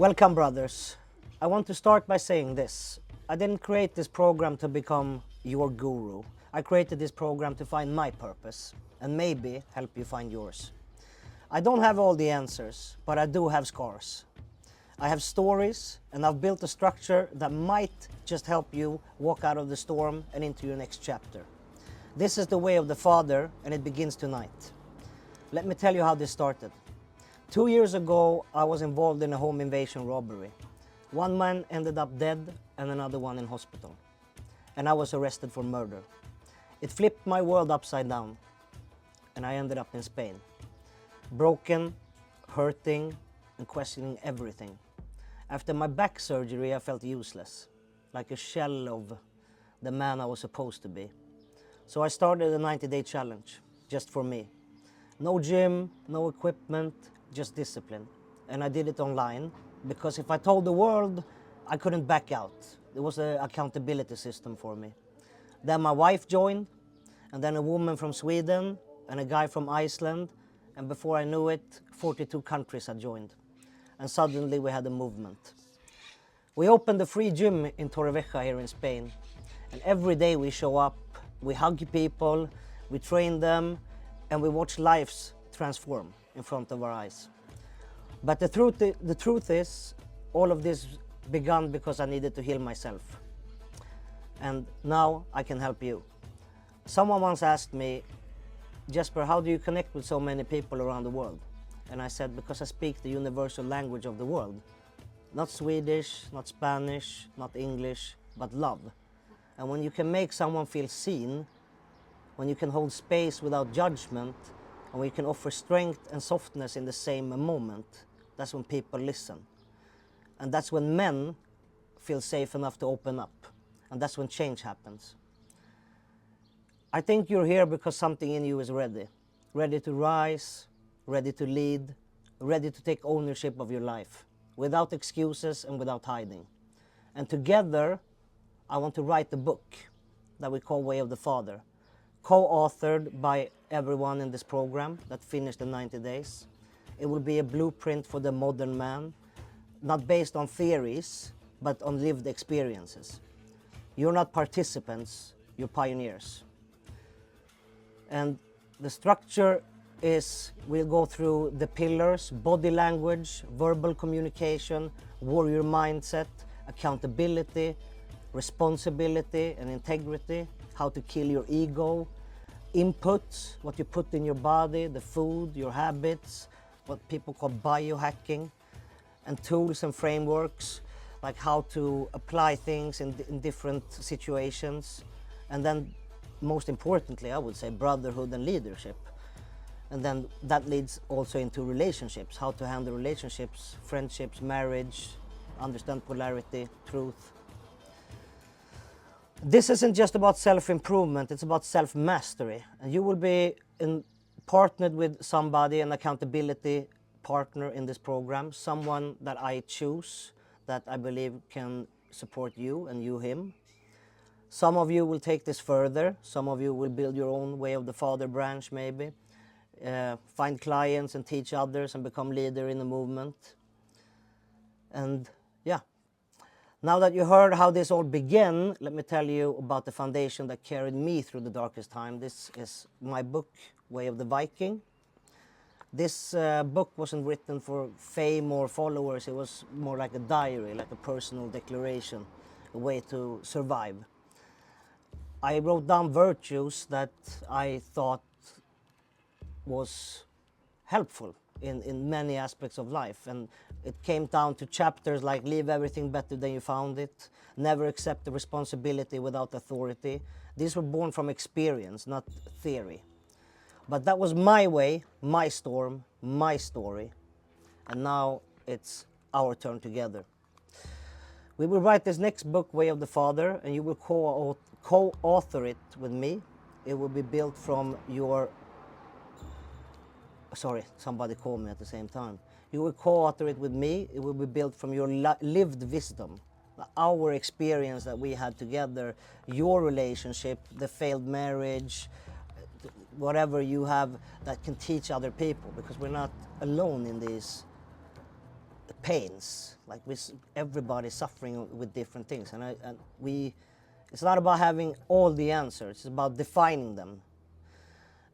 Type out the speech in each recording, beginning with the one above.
Welcome, brothers. I want to start by saying this. I didn't create this program to become your guru. I created this program to find my purpose and maybe help you find yours. I don't have all the answers, but I do have scars. I have stories, and I've built a structure that might just help you walk out of the storm and into your next chapter. This is the way of the Father, and it begins tonight. Let me tell you how this started. 2 years ago, I was involved in a home invasion robbery. One man ended up dead and another one in hospital. And I was arrested for murder. It flipped my world upside down. And I ended up in Spain. Broken, hurting, and questioning everything. After my back surgery, I felt useless. Like a shell of the man I was supposed to be. So I started a 90-day challenge, just for me. No gym, no equipment, just discipline. And I did it online because if I told the world, I couldn't back out. There was an accountability system for me. Then my wife joined, and then a woman from Sweden and a guy from Iceland, and before I knew it, 42 countries had joined. And suddenly we had a movement. We opened a free gym in Torrevieja here in Spain, and every day we show up, we hug people, we train them, and we watch lives transform in front of our eyes. But the truth is, all of this began because I needed to heal myself. And now I can help you. Someone once asked me, Jesper, how do you connect with so many people around the world? And I said, because I speak the universal language of the world. Not Swedish, not Spanish, not English, but love. And when you can make someone feel seen, when you can hold space without judgment, and when you can offer strength and softness in the same moment, that's when people listen. And that's when men feel safe enough to open up. And that's when change happens. I think you're here because something in you is ready. Ready to rise, ready to lead, ready to take ownership of your life. Without excuses and without hiding. And together, I want to write a book that we call Way of the Father. Co-authored by everyone in this program that finished the 90 days. It will be a blueprint for the modern man, not based on theories, but on lived experiences. You're not participants, you're pioneers. And the structure is, we'll go through the pillars: body language, verbal communication, warrior mindset, accountability, responsibility and integrity, how to kill your ego, inputs, what you put in your body, the food, your habits, what people call biohacking, and tools and frameworks, like how to apply things in different situations. And then, most importantly, I would say brotherhood and leadership. And then that leads also into relationships, how to handle relationships, friendships, marriage, understand polarity, truth. This isn't just about self-improvement, it's about self-mastery. And you will be partnered with somebody, an accountability partner in this program, someone that I choose, that I believe can support you and you him. Some of you will take this further, some of you will build your own Way of the Father branch maybe, find clients and teach others and become leader in the movement. And yeah. Now that you heard how this all began, let me tell you about the foundation that carried me through the darkest time. This is my book, Way of the Viking. This book wasn't written for fame or followers. It was more like a diary, like a personal declaration, a way to survive. I wrote down virtues that I thought was helpful in many aspects of life, and it came down to chapters like leave everything better than you found it, never accept the responsibility without authority. These were born from experience, not theory. But that was my way, my storm, my story, and now it's our turn together. We will write this next book, Way of the Father, and you will co-author it with me. It will be built from your... Sorry, somebody called me at the same time. You will co-author it with me. It will be built from your lived wisdom, our experience that we had together, your relationship, the failed marriage, whatever you have that can teach other people, because we're not alone in these pains. Like everybody's suffering with different things, and it's not about having all the answers. It's about defining them.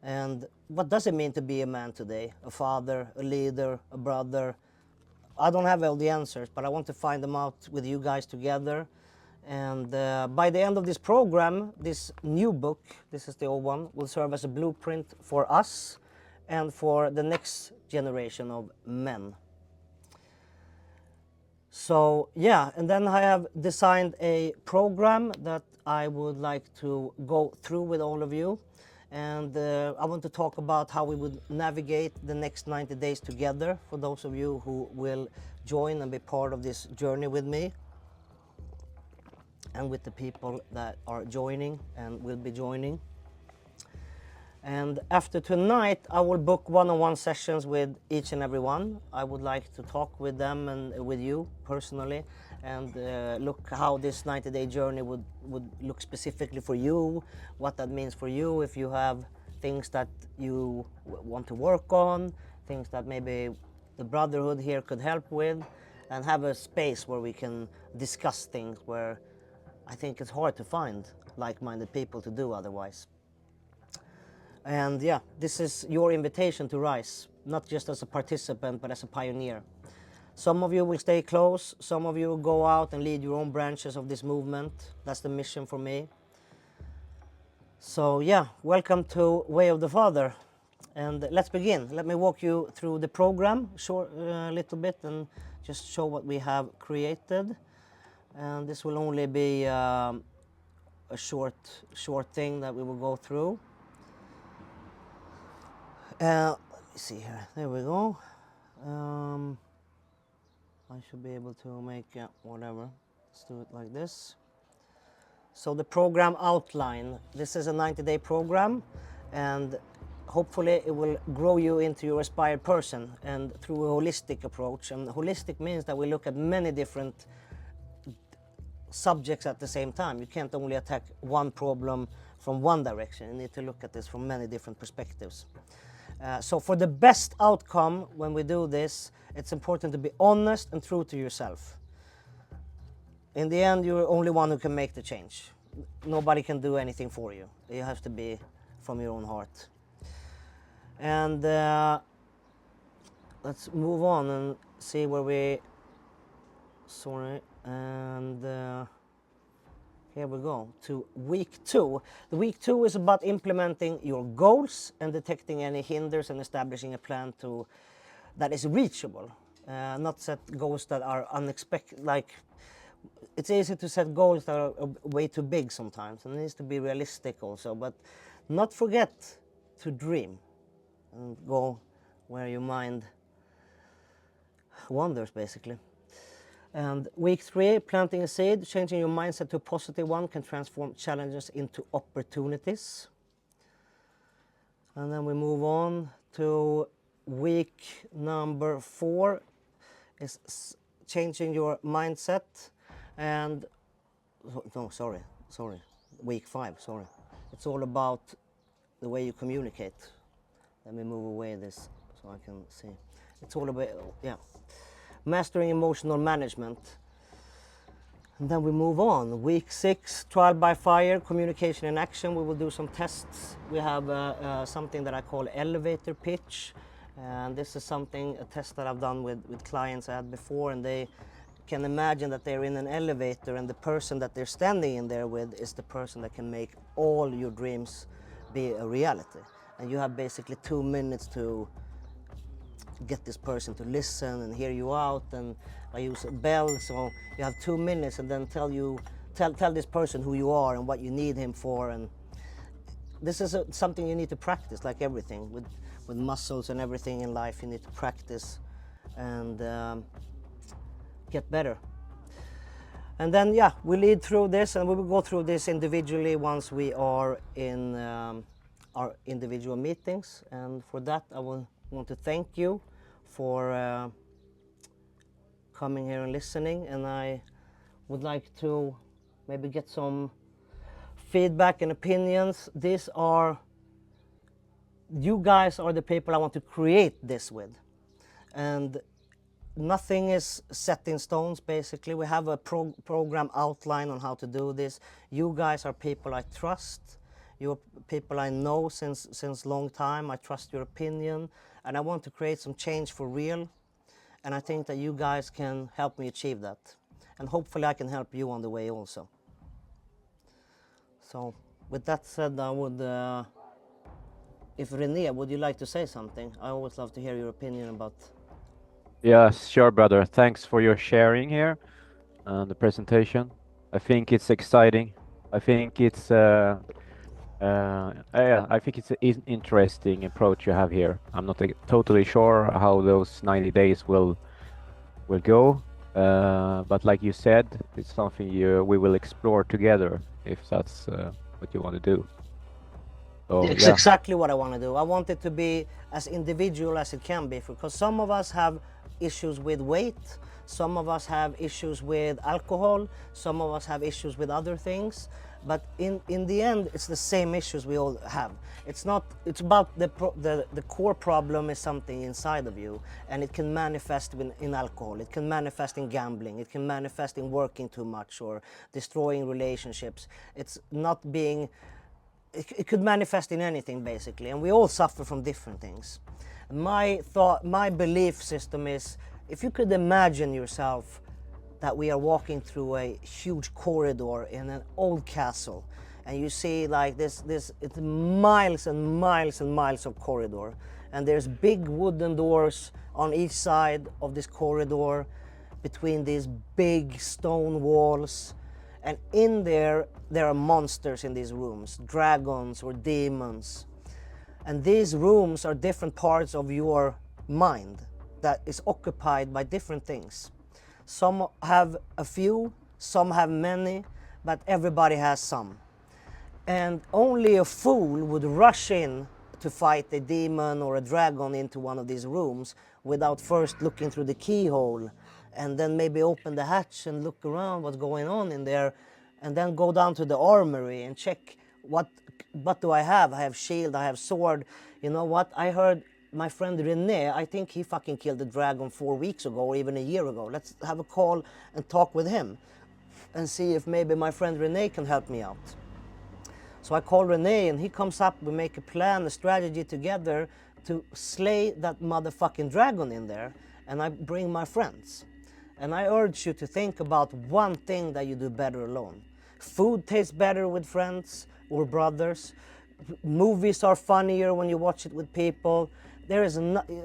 And what does it mean to be a man today? A father, a leader, a brother? I don't have all the answers, but I want to find them out with you guys together. And by the end of this program, this new book, this is the old one, will serve as a blueprint for us and for the next generation of men. So yeah, and then I have designed a program that I would like to go through with all of you. And I want to talk about how we would navigate the next 90 days together for those of you who will join and be part of this journey with me, and with the people that are joining and will be joining. And after tonight, I will book one-on-one sessions with each and every one. I would like to talk with them and with you personally, and look how this 90-day journey would look specifically for you, what that means for you, if you have things that you want to work on, things that maybe the brotherhood here could help with, and have a space where we can discuss things where I think it's hard to find like-minded people to do otherwise. And yeah, this is your invitation to rise, not just as a participant, but as a pioneer. Some of you will stay close, some of you will go out and lead your own branches of this movement. That's the mission for me. So yeah, welcome to Way of the Father. And let's begin. Let me walk you through the program a little bit and just show what we have created. And this will only be a short thing that we will go through. Let me see here. There we go. I should be able to make whatever. Let's do it like this. So the program outline. This is a 90-day program, and hopefully it will grow you into your aspired person, and through a holistic approach. And holistic means that we look at many different subjects at the same time. You can't only attack one problem from one direction. You need to look at this from many different perspectives. So for the best outcome when we do this, it's important to be honest and true to yourself. In the end, you're the only one who can make the change. Nobody can do anything for you. You have to be from your own heart. And let's move on and see where we... Sorry. And here we go to week 2. The week 2 is about implementing your goals and detecting any hinders and establishing a plan that is reachable. Not set goals that are unexpected. Like, it's easy to set goals that are way too big sometimes, and it needs to be realistic also. But not forget to dream and go where your mind wanders, basically. And week 3, planting a seed, changing your mindset to a positive one can transform challenges into opportunities. And then we move on to week number 4, is changing your mindset. And no, sorry, week 5, sorry. It's all about the way you communicate. Let me move away this so I can see. It's all about, yeah. Mastering emotional management. And then we move on. Week 6, trial by fire, communication in action. We will do some tests. We have something that I call elevator pitch. And this is a test that I've done with clients I had before, and they can imagine that they're in an elevator, and the person that they're standing in there with is the person that can make all your dreams be a reality. And you have basically 2 minutes to get this person to listen and hear you out, and I use a bell, so you have 2 minutes, and then tell this person who you are and what you need him for. And this is something you need to practice, like everything with muscles and everything in life. You need to practice and get better. And then yeah, we lead through this, and we will go through this individually once we are in our individual meetings. And for that, I want to thank you for coming here and listening, and I would like to maybe get some feedback and opinions. You guys are the people I want to create this with, and nothing is set in stones, basically. We have a program outline on how to do this. You guys are people I trust. You're people I know since long time. I trust your opinion, and I want to create some change for real. And I think that you guys can help me achieve that. And hopefully I can help you on the way also. So with that said, I would, if René, would you like to say something? I always love to hear your opinion about. Yes, sure, brother. Thanks for your sharing here and the presentation. I think it's exciting. I think it's yeah, I think it's an interesting approach you have here. I'm not totally sure how those 90 days will go, but like you said, it's something we will explore together if that's what you want to do. So It's yeah. exactly what I want to do. I want it to be as individual as it can be, because some of us have issues with weight, some of us have issues with alcohol, some of us have issues with other things, but in the end it's the same issues we all have. It's not, it's about the core problem is something inside of you, and it can manifest in alcohol, it can manifest in gambling, it can manifest in working too much or destroying relationships. It's not being, it could manifest in anything basically, and we all suffer from different things. My belief system is, if you could imagine yourself that we are walking through a huge corridor in an old castle, and you see like this it's miles and miles and miles of corridor, and there's big wooden doors on each side of this corridor between these big stone walls, and in there are monsters in these rooms, dragons or demons. And these rooms are different parts of your mind that is occupied by different things. Some have a few, some have many, but everybody has some. And only a fool would rush in to fight a demon or a dragon into one of these rooms without first looking through the keyhole, and then maybe open the hatch and look around what's going on in there, and then go down to the armory and check what do I have? I have shield, I have sword. You know what? I heard my friend René, I think he fucking killed the dragon 4 weeks ago or even a year ago. Let's have a call and talk with him and see if maybe my friend René can help me out. So I call René and he comes up, we make a plan, a strategy together to slay that motherfucking dragon in there, and I bring my friends. And I urge you to think about one thing that you do better alone. Food tastes better with friends or brothers. Movies are funnier when you watch it with people.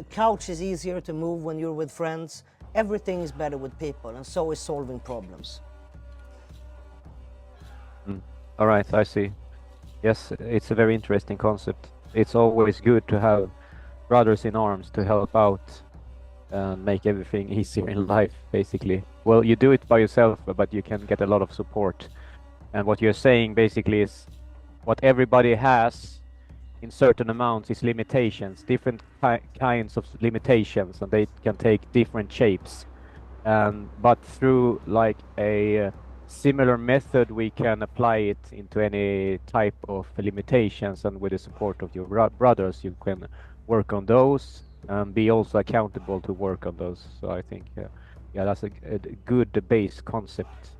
Couch is easier to move when you're with friends. Everything is better with people, and so is solving problems. All right, I see. Yes, it's a very interesting concept. It's always good to have brothers in arms to help out and make everything easier in life, basically. Well, you do it by yourself, but you can get a lot of support. And what you're saying basically is what everybody has in certain amounts is limitations, different kinds of limitations, and they can take different shapes. But through like a similar method, we can apply it into any type of limitations, and with the support of your brothers, you can work on those and be also accountable to work on those. So I think, yeah, that's a good base concept.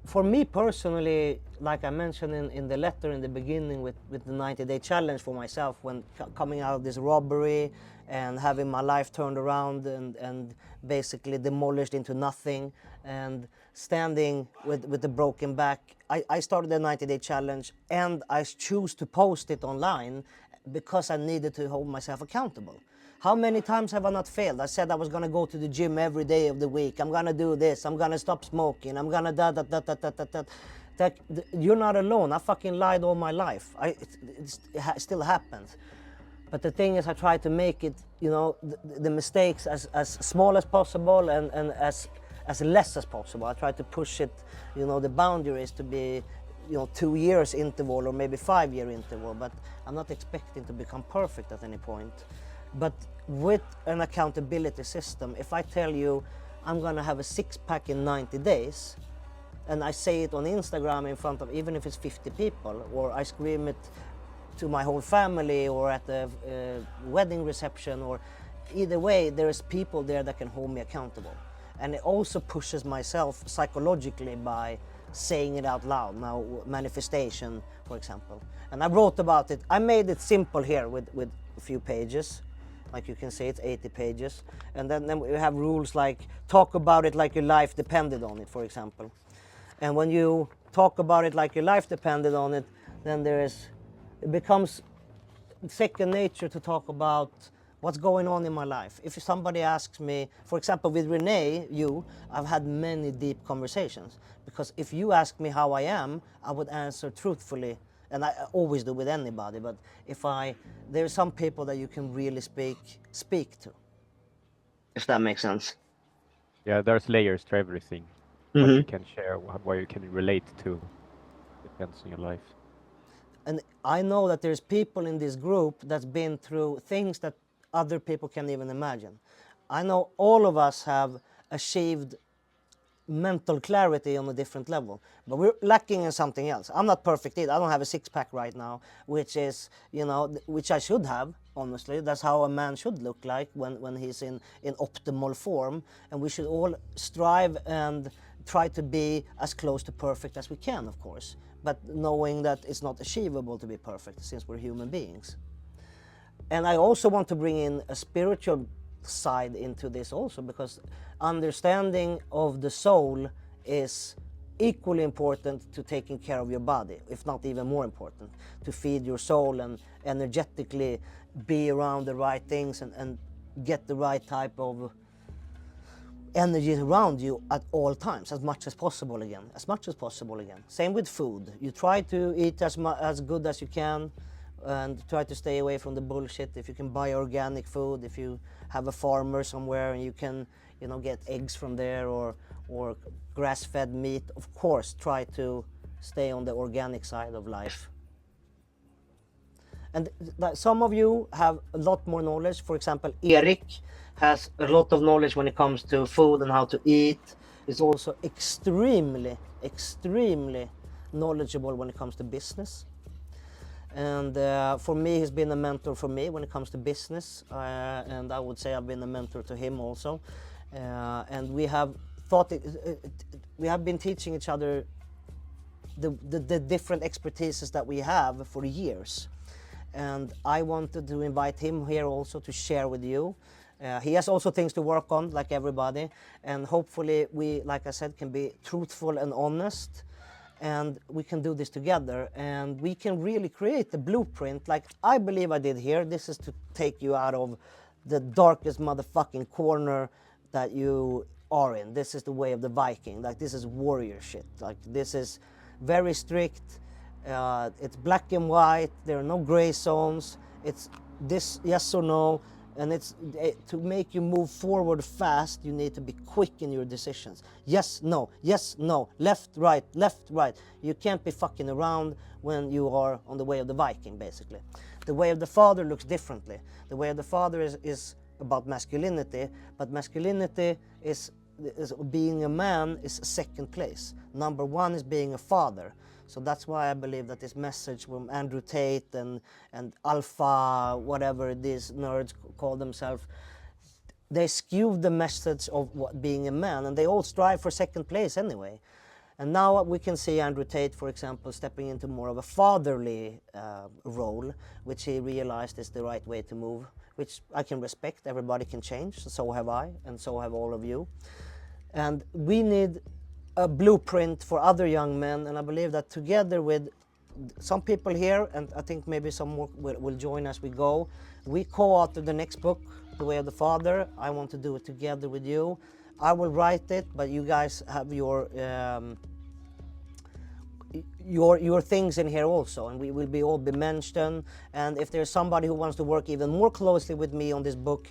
For me personally, like I mentioned in the letter in the beginning with the 90-day challenge for myself, when coming out of this robbery and having my life turned around and basically demolished into nothing, and standing with the broken back, I started the 90-day challenge, and I choose to post it online because I needed to hold myself accountable. How many times have I not failed? I said I was gonna go to the gym every day of the week. I'm gonna do this. I'm gonna stop smoking. I'm gonna that. You're not alone. I fucking lied all my life. It still happens. But the thing is, I try to make it, you know, the mistakes as small as possible and as less as possible. I try to push it, you know, the boundaries to be, you know, 2 years interval or maybe 5-year interval. But I'm not expecting to become perfect at any point. But with an accountability system, if I tell you I'm gonna have a 6-pack in 90 days, and I say it on Instagram in front of, even if it's 50 people, or I scream it to my whole family or at a wedding reception, or either way, there's people there that can hold me accountable. And it also pushes myself psychologically by saying it out loud. Now, manifestation, for example. And I wrote about it. I made it simple here with a few pages. Like you can see, it's 80 pages. And then we have rules like talk about it like your life depended on it, for example. And when you talk about it like your life depended on it, then it becomes second nature to talk about what's going on in my life. If somebody asks me, for example, with Renee, I've had many deep conversations. Because if you ask me how I am, I would answer truthfully, and I always do with anybody. But there's some people that you can really speak to, if that makes sense. Yeah, there's layers to everything. What you can share, what you can relate to, depends on your life. And I know that there's people in this group that's been through things that other people can't even imagine. I know all of us have achieved mental clarity on a different level, but we're lacking in something else. I'm not perfect either. I don't have a six-pack right now, which is, which I should have, honestly. That's how a man should look like when he's in optimal form, and we should all strive and try to be as close to perfect as we can, of course, but knowing that it's not achievable to be perfect since we're human beings. And I also want to bring in a spiritual side into this also, because understanding of the soul is equally important to taking care of your body, if not even more important, to feed your soul and energetically be around the right things and get the right type of energy around you at all times, as much as possible again. Same with food. You try to eat as good as you can, and try to stay away from the bullshit. If you can buy organic food, if you have a farmer somewhere and you can get eggs from there, or grass-fed meat, of course try to stay on the organic side of life. And some of you have a lot more knowledge. For example, Erik has a lot of knowledge when it comes to food and how to eat. He's also extremely knowledgeable when it comes to business. And for me, he's been a mentor for me when it comes to business. And I would say I've been a mentor to him also. And we have we have been teaching each other the different expertises that we have for years. And I wanted to invite him here also to share with you. He has also things to work on, like everybody, and hopefully we, like I said, can be truthful and honest, and we can do this together, and we can really create the blueprint like I believe I did here. This is to take you out of the darkest motherfucking corner that you are in. This is the way of the Viking. Like, this is warrior shit. Like, this is very strict. It's black and white. There are no gray zones. It's this yes or no. And to make you move forward fast, you need to be quick in your decisions. Yes, no, left, right, left, right. You can't be fucking around when you are on the way of the Viking, basically. The way of the father looks differently. The way of the father is about masculinity, but masculinity is being a man is second place. Number one is being a father. So that's why I believe that this message from Andrew Tate and Alpha, whatever these nerds call themselves, they skew the message of what being a man, and they all strive for second place anyway. And now we can see Andrew Tate, for example, stepping into more of a fatherly role, which he realized is the right way to move, which I can respect. Everybody can change, so have I, and so have all of you. And we need a blueprint for other young men, and I believe that together with some people here, and I think maybe some more will join as we go, we co-author the next book, The Way of the Father. I want to do it together with you. I will write it, but you guys have your things in here also, and we will all be mentioned. And if there's somebody who wants to work even more closely with me on this book,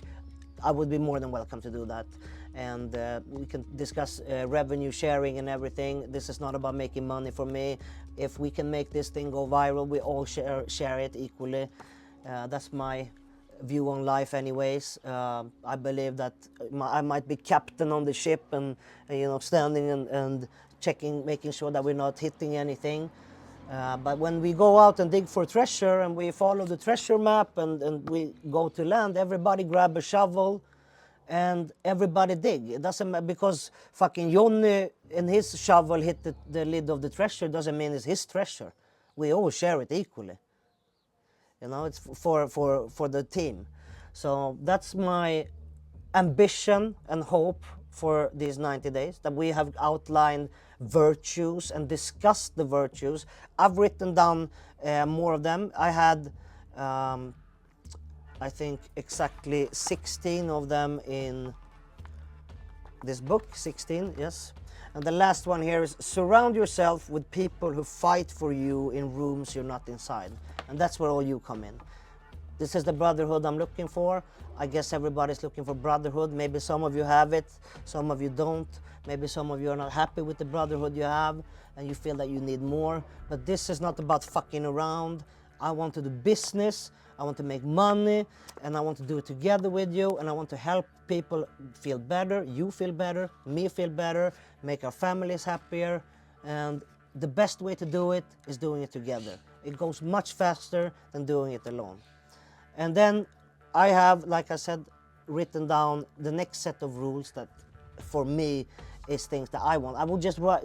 I would be more than welcome to do that. And we can discuss revenue sharing and everything. This is not about making money for me. If we can make this thing go viral, we all share it equally. That's my view on life anyways. I believe that I might be captain on the ship and standing and checking, making sure that we're not hitting anything. But when we go out and dig for treasure and we follow the treasure map and we go to land, everybody grab a shovel and everybody dig. It doesn't matter because fucking Johnny and his shovel hit the lid of the treasure doesn't mean it's his treasure. We all share it equally. You know, it's for the team. So that's my ambition and hope for these 90 days, that we have outlined virtues and discussed the virtues. I've written down more of them. I had I think exactly 16 of them in this book, 16, yes. And the last one here is surround yourself with people who fight for you in rooms you're not inside. And that's where all you come in. This is the brotherhood I'm looking for. I guess everybody's looking for brotherhood. Maybe some of you have it, some of you don't. Maybe some of you are not happy with the brotherhood you have and you feel that you need more. But this is not about fucking around. I want to do business, I want to make money, and I want to do it together with you, and I want to help people feel better, you feel better, me feel better, make our families happier. And the best way to do it is doing it together. It goes much faster than doing it alone. And then I have, like I said, written down the next set of rules that for me is things that I want. I will just write,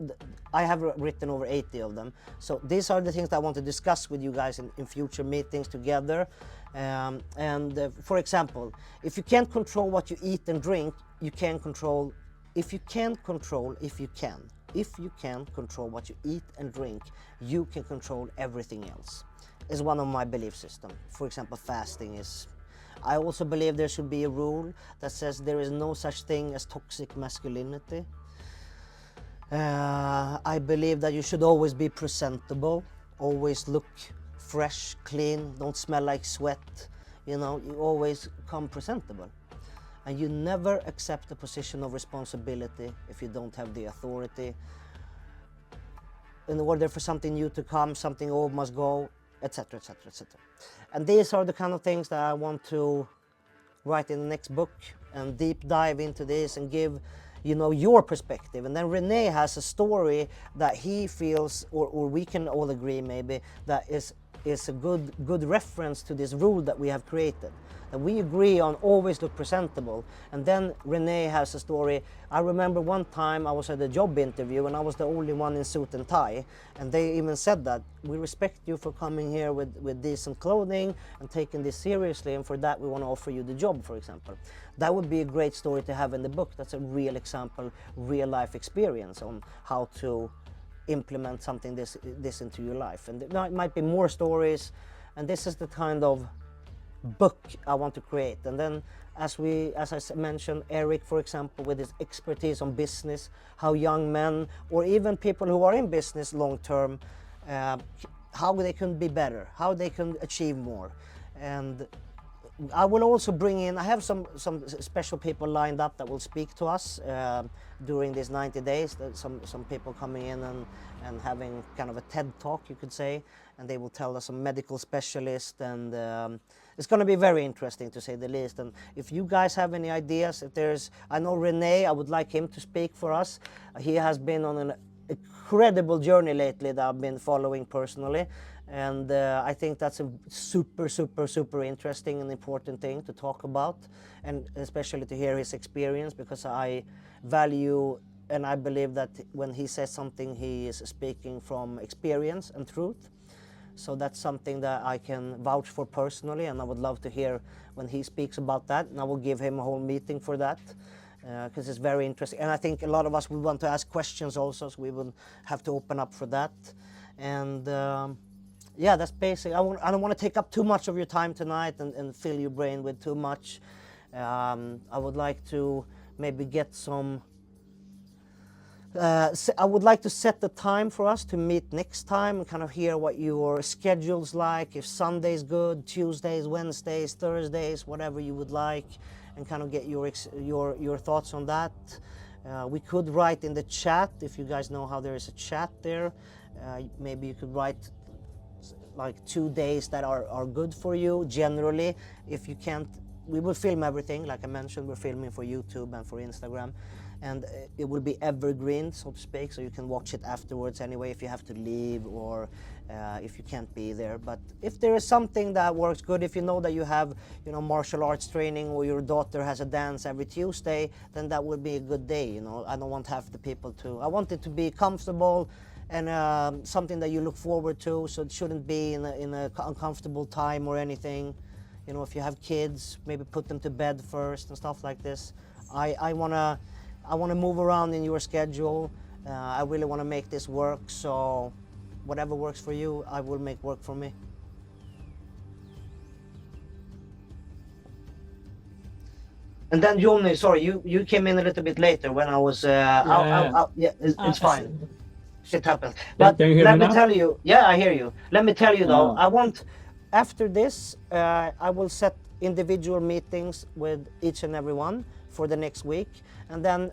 I have written over 80 of them. So these are the things that I want to discuss with you guys in future meetings together. For example, if you can't control what you eat and drink, you can control, if you can control, if you can control what you eat and drink, you can control everything else. Is one of my belief systems. For example, fasting is. I also believe there should be a rule that says there is no such thing as toxic masculinity. I believe that you should always be presentable, always look fresh, clean, don't smell like sweat. You know, you always come presentable. And you never accept a position of responsibility if you don't have the authority. In order for something new to come, something old must go, etc., etc., etc. And these are the kind of things that I want to write in the next book and deep dive into this and give, you know, your perspective. And then Renee has a story that he feels, or we can all agree maybe, that is a good reference to this rule that we have created. That we agree on always look presentable. And then Renee has a story. I remember one time I was at a job interview and I was the only one in suit and tie. And they even said that, we respect you for coming here with decent clothing and taking this seriously, and for that we want to offer you the job, for example. That would be a great story to have in the book. That's a real example, real life experience on how to implement something this into your life. And there might be more stories, and this is the kind of book I want to create. And then as I mentioned, Eric, for example, with his expertise on business, how young men or even people who are in business long term, how they can be better, how they can achieve more. And I will also bring in, I have some special people lined up that will speak to us during these 90 days. Some people coming in and having kind of a TED talk, you could say, and they will tell us some medical specialists, and it's going to be very interesting, to say the least. And if you guys have any ideas, if there's, I know Renee, I would like him to speak for us. He has been on an incredible journey lately that I've been following personally. And I think that's a super interesting and important thing to talk about, and especially to hear his experience, because I value and I believe that when he says something, he is speaking from experience and truth. So that's something that I can vouch for personally, and I would love to hear when he speaks about that. And I will give him a whole meeting for that, because it's very interesting. And I think a lot of us will want to ask questions also, so we will have to open up for that. And yeah, that's basic. I don't want to take up too much of your time tonight and fill your brain with too much. I would like to maybe get some... I would like to set the time for us to meet next time and kind of hear what your schedule's like, if Sunday's good, Tuesdays, Wednesdays, Thursdays, whatever you would like, and kind of get your thoughts on that. We could write in the chat, if you guys know how there is a chat there. Maybe you could write like 2 days that are good for you. Generally, if you can't, we will film everything. Like I mentioned, we're filming for YouTube and for Instagram. and it will be evergreen, so to speak, so you can watch it afterwards anyway if you have to leave or if you can't be there. But if there is something that works good, if you know that you have, you know, martial arts training, or your daughter has a dance every Tuesday, then that would be a good day. You know, I don't want half the people to. I want it to be comfortable and something that you look forward to. So it shouldn't be in a uncomfortable time or anything. You know, if you have kids, maybe put them to bed first and stuff like this. I wanna move around in your schedule. I really wanna make this work. So whatever works for you, I will make work for me. And then Johnny, sorry, you came in a little bit later when I was. Yeah, it's fine. Shit happens. But can you hear let me me now? tell you, yeah, I hear you. Let me tell you though, Oh. I want, after this, I will set individual meetings with each and every one for the next week. And then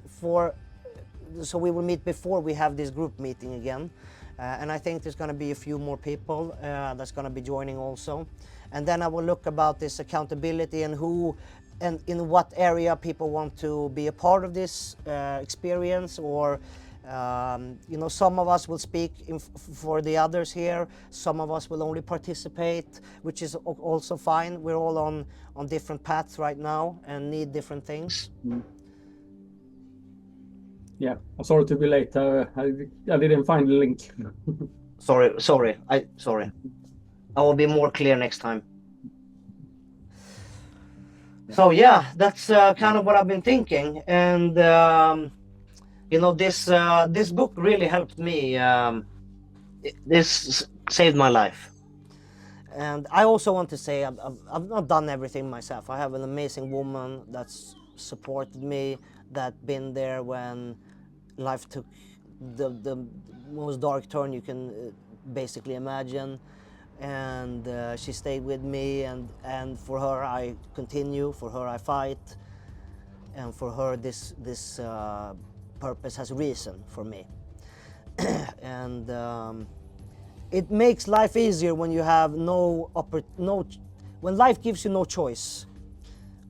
so we will meet before we have this group meeting again. And I think there's going to be a few more people that's going to be joining also. And then I will look about this accountability and who and in what area people want to be a part of this experience, or you know, some of us will speak for the others here, some of us will only participate, which is also fine. We're all on different paths right now and need different things. Yeah, I'm sorry to be late. I didn't find the link. Sorry. I will be more clear next time. So yeah, that's kind of what I've been thinking, and you know, this book really helped me. This saved my life. And I also want to say I've not done everything myself. I have an amazing woman that's supported me, that been there when life took the most dark turn you can basically imagine. And she stayed with me, and for her I continue, for her I fight, and for her this purpose has reason for me. And it makes life easier when you have when life gives you no choice.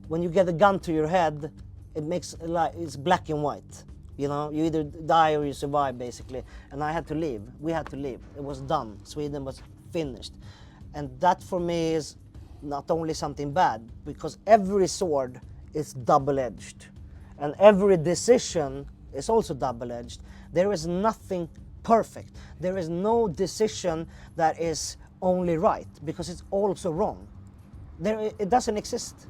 When you get a gun to your head, it makes it's black and white. You know, you either die or you survive, basically. And I had to leave. We had to leave. It was done. Sweden was finished. And that for me is not only something bad, because every sword is double-edged. And every decision is also double-edged. There is nothing perfect. There is no decision that is only right, because it's also wrong. It doesn't exist.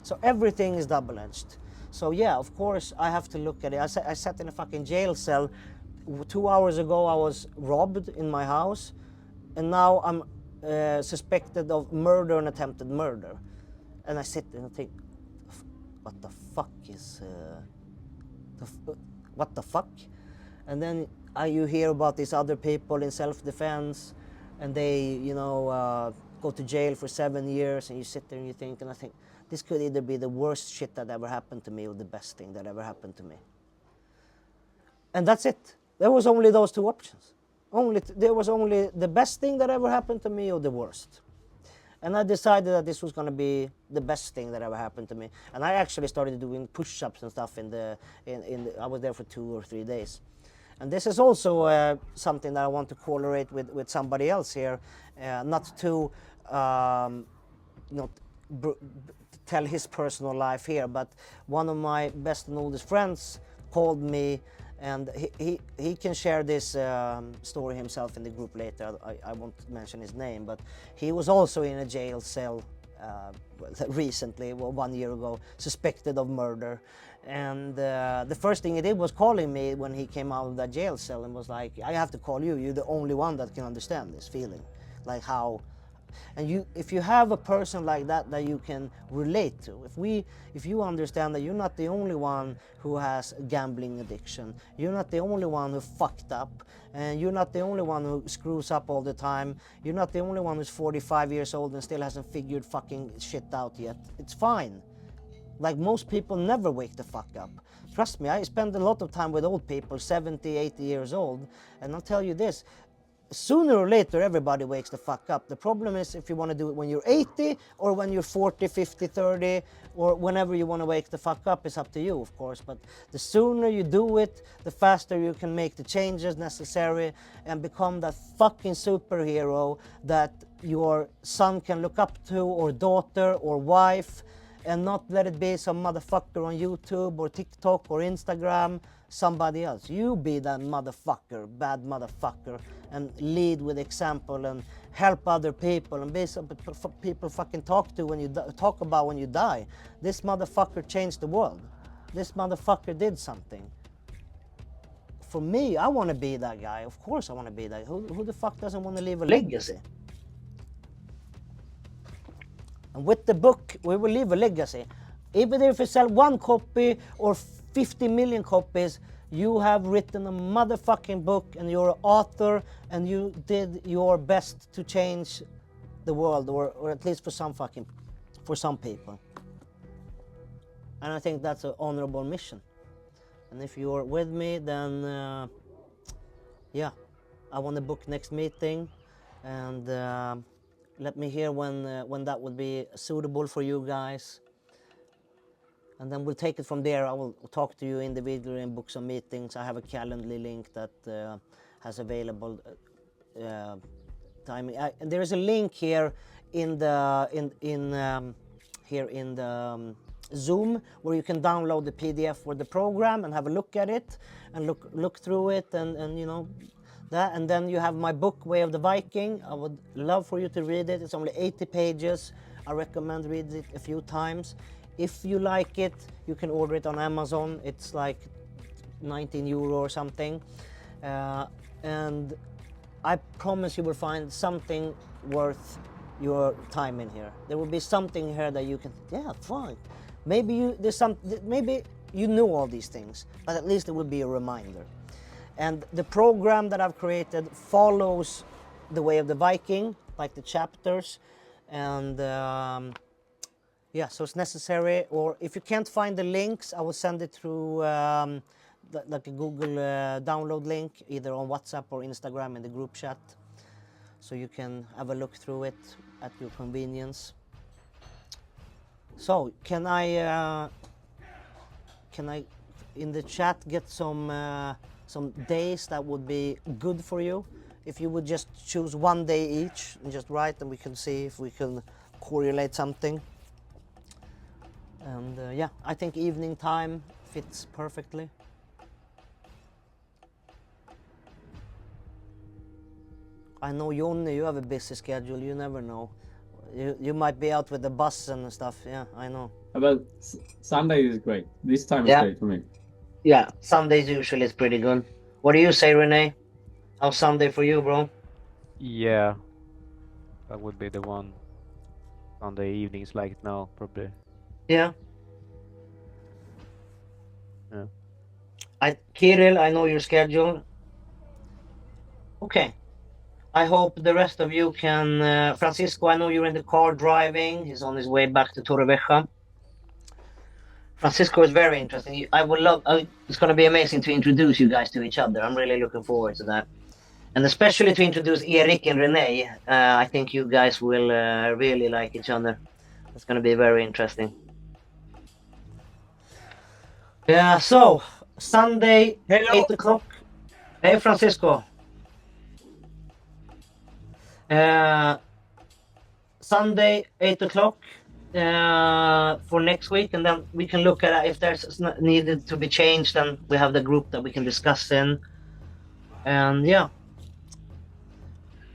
So everything is double-edged. So yeah, of course I have to look at it. I sat in a fucking jail cell. 2 hours ago I was robbed in my house, and now I'm suspected of murder and attempted murder. And I sit and think, what the fuck is... what the fuck? And then you hear about these other people in self-defense, and they, you know, go to jail for 7 years, and you sit there and you think, and I think, this could either be the worst shit that ever happened to me or the best thing that ever happened to me. And that's it. There was only those two options. There was only the best thing that ever happened to me or the worst. And I decided that this was going to be the best thing that ever happened to me. And I actually started doing push-ups and stuff I was there for 2 or 3 days. And this is also something that I want to correlate with somebody else here, not to tell his personal life here, but one of my best and oldest friends called me, and he can share this story himself in the group later. I won't mention his name, but he was also in a jail cell recently, 1 year ago, suspected of murder. And the first thing he did was calling me when he came out of that jail cell, and was like, I have to call you, you're the only one that can understand this feeling. Like how, and if you have a person like that you can relate to, if you understand that you're not the only one who has a gambling addiction, you're not the only one who fucked up, and you're not the only one who screws up all the time, you're not the only one who's 45 years old and still hasn't figured fucking shit out yet, it's fine. Like, most people never wake the fuck up. Trust me, I spend a lot of time with old people, 70, 80 years old, and I'll tell you this, sooner or later everybody wakes the fuck up. The problem is if you want to do it when you're 80 or when you're 40, 50, 30, or whenever you want to wake the fuck up, is up to you, of course. But the sooner you do it, the faster you can make the changes necessary and become that fucking superhero that your son can look up to, or daughter, or wife, and not let it be some motherfucker on YouTube or TikTok or Instagram, somebody else. You be that motherfucker, bad motherfucker, and lead with example and help other people and be some people fucking talk to when you talk about when you die. This motherfucker changed the world. This motherfucker did something. For me, I want to be that guy. Of course I want to be that. Who the fuck doesn't want to leave a legacy? And with the book, we will leave a legacy. Even if you sell 1 copy or 50 million copies, you have written a motherfucking book and you're an author and you did your best to change the world, or at least for some people. And I think that's an honorable mission. And if you're with me, then yeah, I want to book next meeting, and let me hear when that would be suitable for you guys. And then we'll take it from there. I will talk to you individually and book some meetings. I have a Calendly link that has available timing. And there is a link here in the Zoom where you can download the PDF for the program and have a look at it and look through it and you know that. And then you have my book, Way of the Viking. I would love for you to read it. It's only 80 pages. I recommend reading it a few times. If you like it, you can order it on Amazon. It's like 19 euro or something. And I promise you will find something worth your time in here. There will be something here that you can, yeah, fine. Maybe you know all these things, but at least it will be a reminder. And the program that I've created follows the Way of the Viking, like the chapters, and yeah, so it's necessary. Or if you can't find the links, I will send it through like a Google download link, either on WhatsApp or Instagram in the group chat, so you can have a look through it at your convenience. So can I in the chat get some days that would be good for you? If you would just choose one day each and just write, and we can see if we can correlate something. And yeah, I think evening time fits perfectly. I know, Jonny, you have a busy schedule. You never know. You might be out with the bus and stuff. Yeah, I know. But Sunday is great. This time is Yeah. great for me. Yeah, Sundays usually is pretty good. What do you say, Renee? How's Sunday for you, bro? Yeah, that would be the one. Sunday evenings like now, probably. Yeah. Yeah. Kirill, I know your schedule. Okay. I hope the rest of you can... Francisco, I know you're in the car driving. He's on his way back to Torrevieja. Francisco is very interesting. I would love... it's going to be amazing to introduce you guys to each other. I'm really looking forward to that. And especially to introduce Erik and Renee. I think you guys will really like each other. It's going to be very interesting. Yeah, so Sunday, Hello. 8 o'clock. Hey, Francisco. Sunday, 8 o'clock for next week, and then we can look at if there's needed to be changed, and we have the group that we can discuss in. And yeah,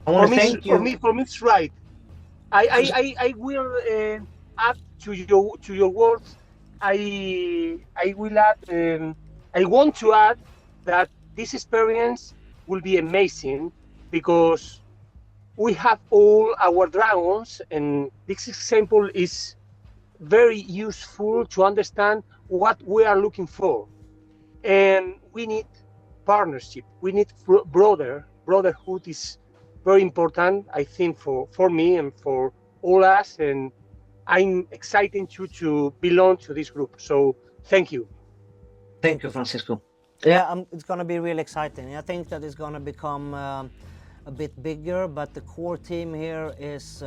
I want to thank you. For me, it's right. I will add to your words. I will add. I want to add that this experience will be amazing because we have all our dragons, and this example is very useful to understand what we are looking for. And we need partnership. We need brotherhood is very important, I think, for me and for all us. And I'm excited to belong to this group. So thank you. Thank you, Francisco. Yeah, it's going to be really exciting. I think that it's going to become a a bit bigger, but the core team here is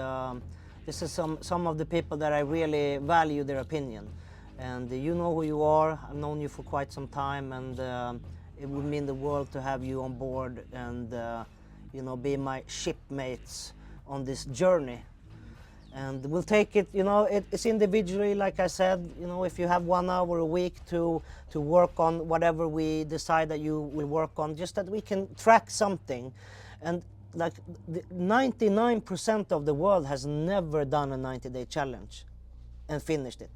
this is some of the people that I really value their opinion. And you know who you are. I've known you for quite some time, and it would mean the world to have you on board and you know, be my shipmates on this journey. And we'll take it, you know, it's individually, like I said, you know, if you have 1 hour a week to work on whatever we decide that you will work on, just that we can track something. And like 99% of the world has never done a 90-day challenge and finished it.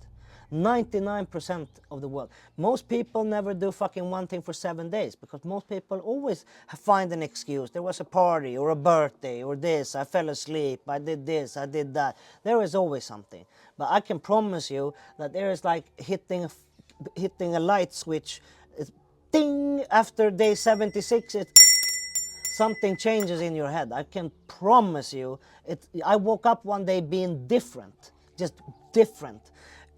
99% of the world. Most people never do fucking one thing for 7 days, because most people always find an excuse. There was a party or a birthday or this, I fell asleep, I did this, I did that. There is always something. But I can promise you that there is like hitting a light switch, ding, after day 76, something changes in your head. I can promise you. I woke up one day being different, just different.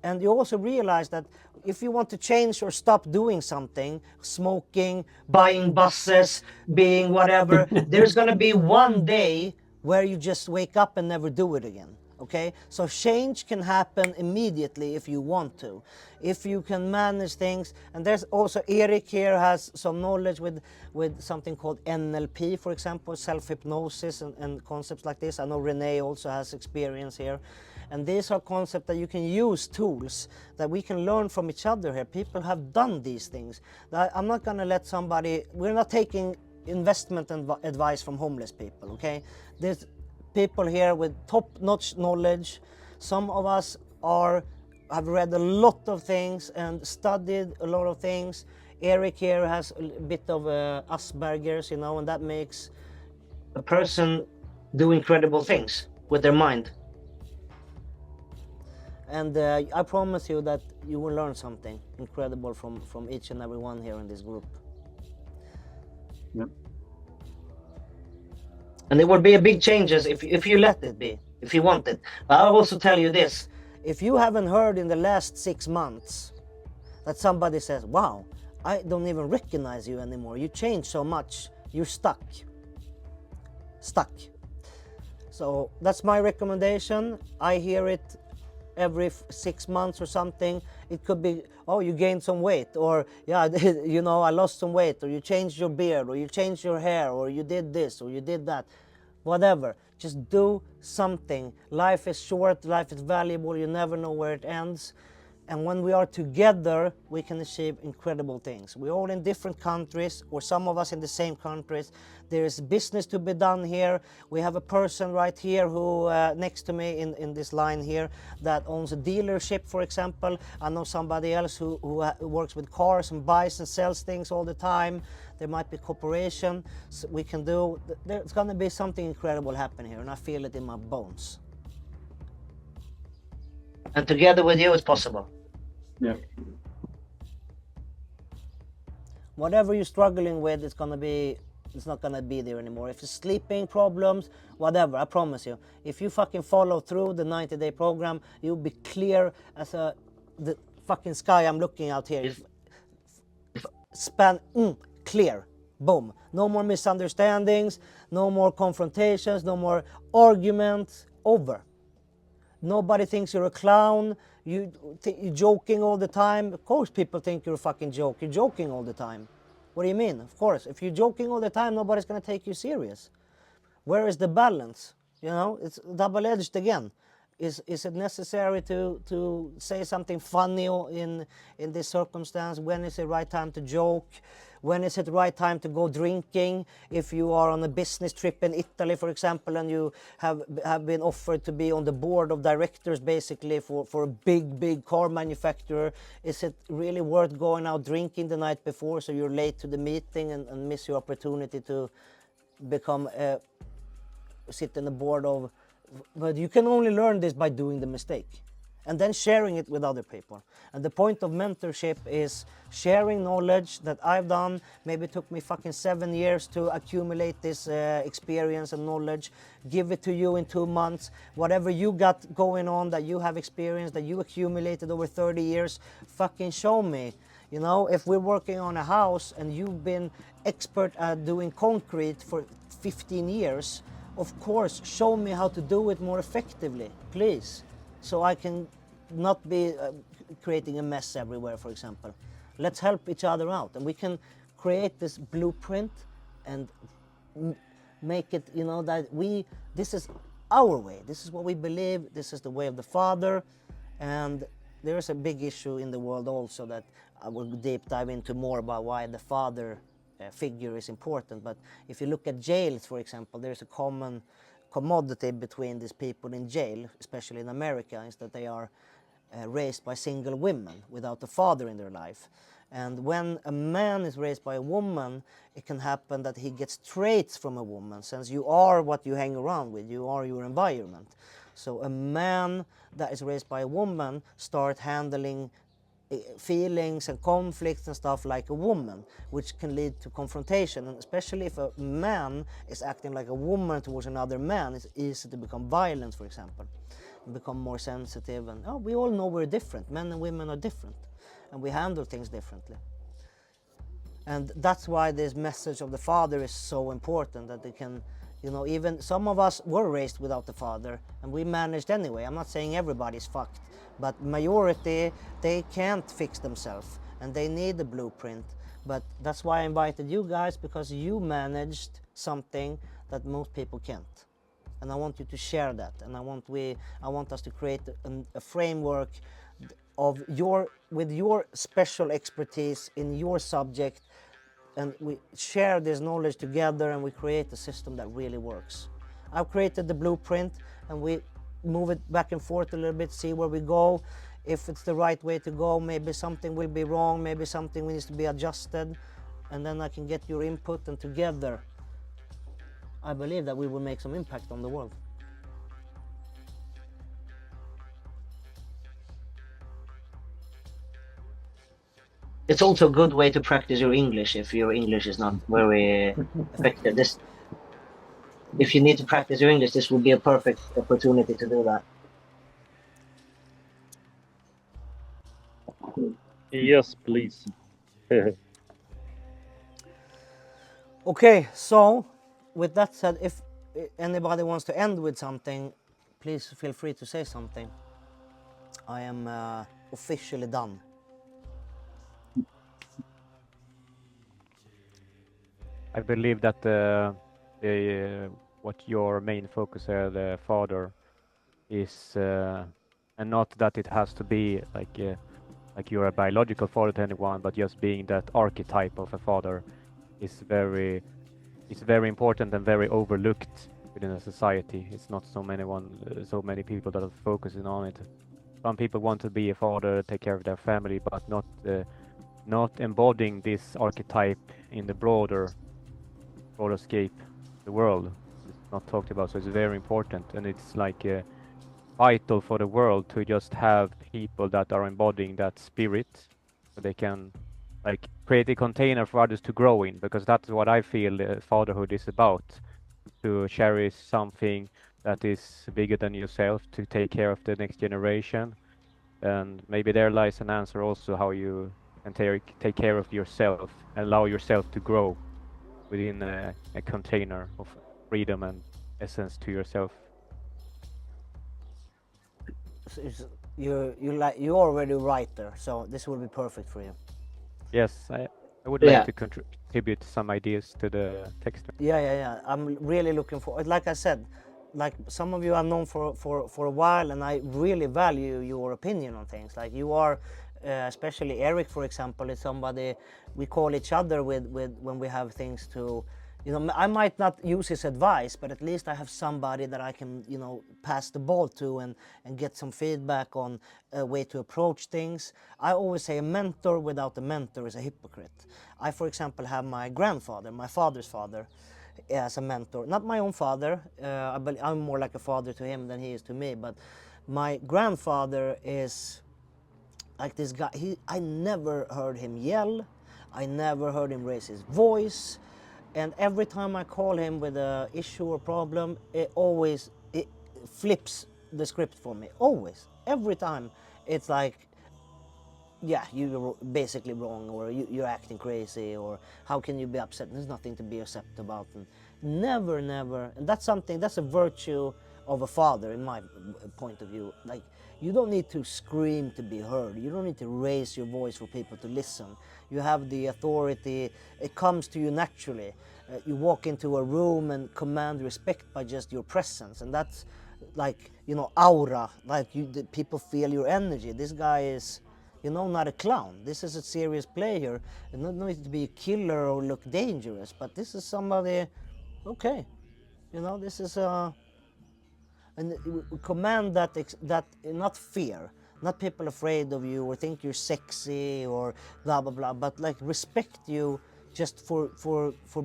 And you also realize that if you want to change or stop doing something, smoking, buying buses, being whatever, there's gonna be one day where you just wake up and never do it again. Okay, so change can happen immediately if you want to, if you can manage things. And there's also Eric here has some knowledge with something called NLP, for example, self-hypnosis and concepts like this. I know Renee also has experience here. And these are concepts that you can use, tools that we can learn from each other here. People have done these things. I'm not gonna let somebody, we're not taking investment advice from homeless people, okay? There's people here with top-notch knowledge. Some of us have read a lot of things and studied a lot of things. Eric here has a bit of Asperger's, you know, and that makes a person do incredible things with their mind. And I promise you that you will learn something incredible from each and every one here in this group. Yep. And there will be a big changes if you let it be, if you want it. But I'll also tell you this, if you haven't heard in the last 6 months that somebody says, wow, I don't even recognize you anymore, you changed so much, you're stuck. Stuck. So that's my recommendation. I hear it every 6 months or something. It could be, oh, you gained some weight, or yeah, you know, I lost some weight, or you changed your beard, or you changed your hair, or you did this, or you did that. Whatever, just do something. Life is short, life is valuable, you never know where it ends. And when we are together, we can achieve incredible things. We're all in different countries, or some of us in the same countries. There is business to be done here. We have a person right here who, next to me in this line here, that owns a dealership, for example. I know somebody else who works with cars and buys and sells things all the time. There might be cooperation. So we can do, there's gonna be something incredible happen here, and I feel it in my bones. And together with you, it's possible. Yeah. Whatever you're struggling with, it's not gonna be there anymore. If it's sleeping problems, whatever, I promise you, if you fucking follow through the 90-day program, you'll be clear as the fucking sky I'm looking out here. Clear, boom. No more misunderstandings, no more confrontations, no more arguments, over. Nobody thinks you're a clown. You're joking all the time. Of course people think you're a fucking joke. You're joking all the time. What do you mean? Of course, if you're joking all the time, nobody's gonna take you serious. Where is the balance? You know, it's double-edged again. Is it necessary to say something funny in this circumstance? When is the right time to joke? When is it the right time to go drinking? If you are on a business trip in Italy, for example, and you have been offered to be on the board of directors basically for a big car manufacturer, is it really worth going out drinking the night before so you're late to the meeting and miss your opportunity to become sit in the board of? But you can only learn this by doing the mistake and then sharing it with other people. And the point of mentorship is sharing knowledge that I've done. Maybe it took me fucking 7 years to accumulate this experience and knowledge. Give it to you in 2 months. Whatever you got going on that you have experienced, that you accumulated over 30 years, fucking show me. You know, if we're working on a house and you've been expert at doing concrete for 15 years, of course, show me how to do it more effectively, please, so I can not be creating a mess everywhere, for example. Let's help each other out, and we can create this blueprint and make it, you know, that this is our way, this is what we believe, this is the way of the Father. And there is a big issue in the world also that I will deep dive into more about why the father figure is important. But if you look at jails, for example, there's a common commodity between these people in jail, especially in America, is that they are raised by single women without a father in their life. And when a man is raised by a woman, it can happen that he gets traits from a woman, since you are what you hang around with, you are your environment. So a man that is raised by a woman start handling feelings and conflicts and stuff like a woman, which can lead to confrontation. And especially if a man is acting like a woman towards another man, it's easy to become violent, for example, and become more sensitive. And we all know we're different. Men and women are different, and we handle things differently. And that's why this message of the Father is so important, that they can, you know, even some of us were raised without the Father and we managed anyway. I'm not saying everybody's fucked, but majority, they can't fix themselves and they need the blueprint. But that's why I invited you guys, because you managed something that most people can't. And I want you to share that, and I want us to create a framework of with your special expertise in your subject, and we share this knowledge together and we create a system that really works. I've created the blueprint and we move it back and forth a little bit, see where we go, if it's the right way to go. Maybe something will be wrong, maybe something needs to be adjusted, and then I can get your input, and together I believe that we will make some impact on the world. It's also a good way to practice your English if your English is not very effective. If you need to practice your English, this would be a perfect opportunity to do that. Yes, please. Okay, so with that said, if anybody wants to end with something, please feel free to say something. I am officially done. I believe that what your main focus here, the father, is, and not that it has to be like you're a biological father to anyone, but just being that archetype of a father is very important and very overlooked within a society. It's not so many people that are focusing on it. Some people want to be a father, take care of their family, but not embodying this archetype in the broader scape, the world. It's not talked about, so it's very important, and it's like vital for the world to just have people that are embodying that spirit, so they can like create a container for others to grow in, because that's what I feel fatherhood is about, to cherish something that is bigger than yourself, to take care of the next generation. And maybe there lies an answer also, how you can take care of yourself and allow yourself to grow within a container of freedom and essence to yourself. You're already a writer, so this will be perfect for you. Yes, I would like to contribute some ideas to the text. Yeah. I'm really looking for, like I said, like some of you I've known for a while, and I really value your opinion on things. Like you are, especially Eric, for example, is somebody we call each other with when we have things to, you know, I might not use his advice, but at least I have somebody that I can, you know, pass the ball to and get some feedback on a way to approach things. I always say a mentor without a mentor is a hypocrite. I, for example, have my grandfather, my father's father, as a mentor. Not my own father, I'm more like a father to him than he is to me, but my grandfather is like this guy. I never heard him yell, I never heard him raise his voice, and every time I call him with a issue or problem, it flips the script for me. Always, every time, it's like yeah, you're basically wrong, or you're acting crazy, or how can you be upset? There's nothing to be upset about. And never, and that's a virtue of a father, in my point of view. Like, you don't need to scream to be heard. You don't need to raise your voice for people to listen. You have the authority. It comes to you naturally. You walk into a room and command respect by just your presence, and that's like, aura. Like, people feel your energy. This guy is, not a clown. This is a serious player. And not need to be a killer or look dangerous, but this is somebody, okay. This is and command that not fear, not people afraid of you or think you're sexy or blah blah blah, but like respect you just for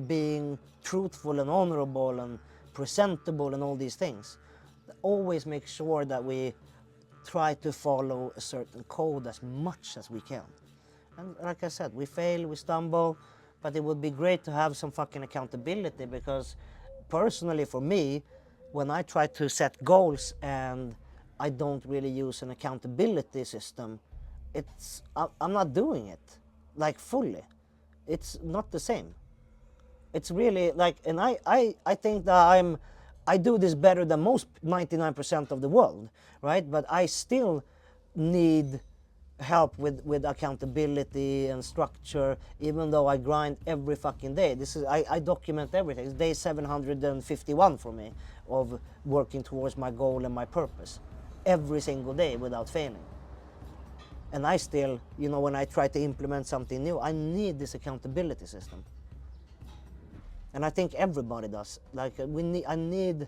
being truthful and honorable and presentable and all these things. Always make sure that we try to follow a certain code as much as we can. And like I said, we fail, we stumble, but it would be great to have some fucking accountability, because personally for me, when I try to set goals and I don't really use an accountability system, I'm not doing it like fully. It's not the same. It's really like, and I think that I do this better than most 99% of the world, right? But I still need help with accountability and structure, even though I grind every fucking day. I document everything. It's day 751 for me of working towards my goal and my purpose every single day without failing. And I still, when I try to implement something new, I need this accountability system. And I think everybody does. Like, I need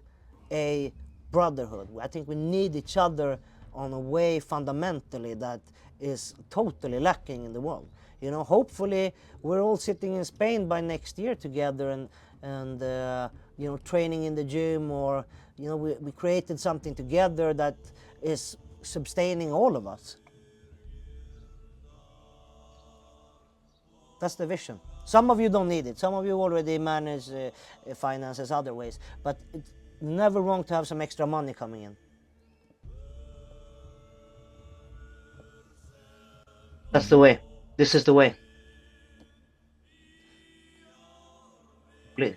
a brotherhood. I think we need each other on a way fundamentally that is totally lacking in the world. Hopefully we're all sitting in Spain by next year together and training in the gym, or we created something together that is sustaining all of us. That's the vision. Some of you don't need it. Some of you already manage finances other ways. But it's never wrong to have some extra money coming in. That's the way. This is the way. Please.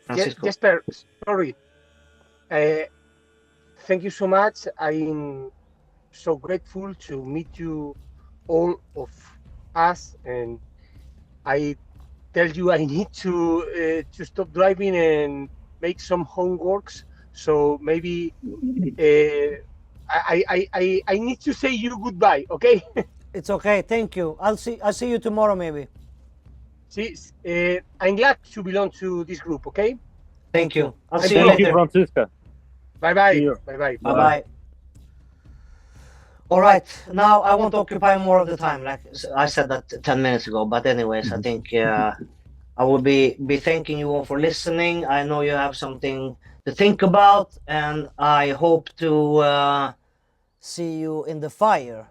Francisco. Jesper, sorry. Thank you so much. I'm so grateful to meet you, all of us, and I tell you I need to stop driving and make some homeworks. So maybe I need to say you goodbye. Okay. It's okay. Thank you. I'll see you tomorrow maybe. See, I'm glad to belong to this group. Okay. Thank you. I'll see you Thank you, later. Francisca. Bye bye. See you. Bye bye. Bye bye. All right, now I won't occupy more of the time. Like I said that 10 minutes ago, but anyways, I think I will be thanking you all for listening. I know you have something to think about, and I hope to see you in the fire.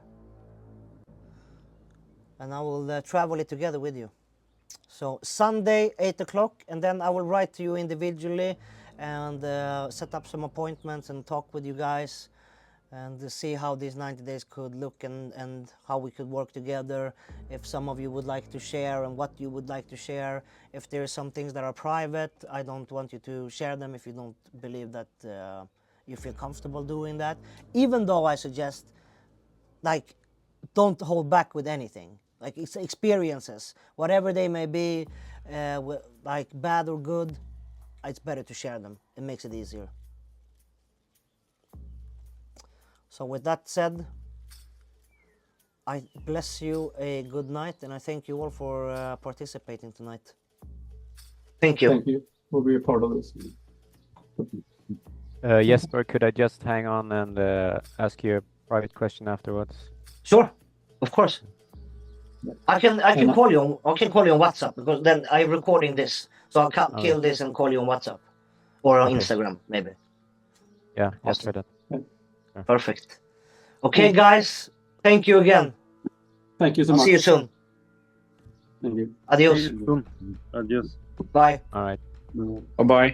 And I will travel it together with you. So Sunday, 8 o'clock, and then I will write to you individually and set up some appointments and talk with you guys and see how these 90 days could look and how we could work together. If some of you would like to share and what you would like to share. If there are some things that are private, I don't want you to share them if you don't believe that you feel comfortable doing that. Even though I suggest, like, don't hold back with anything. Like, it's experiences, whatever they may be, like bad or good, it's better to share them. It makes it easier. So with that said, I bless you a good night, and I thank you all for participating tonight. Thank you. Thank you. We'll be a part of this. Jesper, could I just hang on and ask you a private question afterwards? Sure, of course. I can call you. I can call you on WhatsApp, because then I'm recording this, so I'll kill this and call you on WhatsApp or on Instagram maybe. Yeah, just Awesome. for that. Perfect. Okay, guys. Thank you again. Thank you so I'll much. see you soon. Thank you. Adios. Adios. Bye. All right. Bye bye.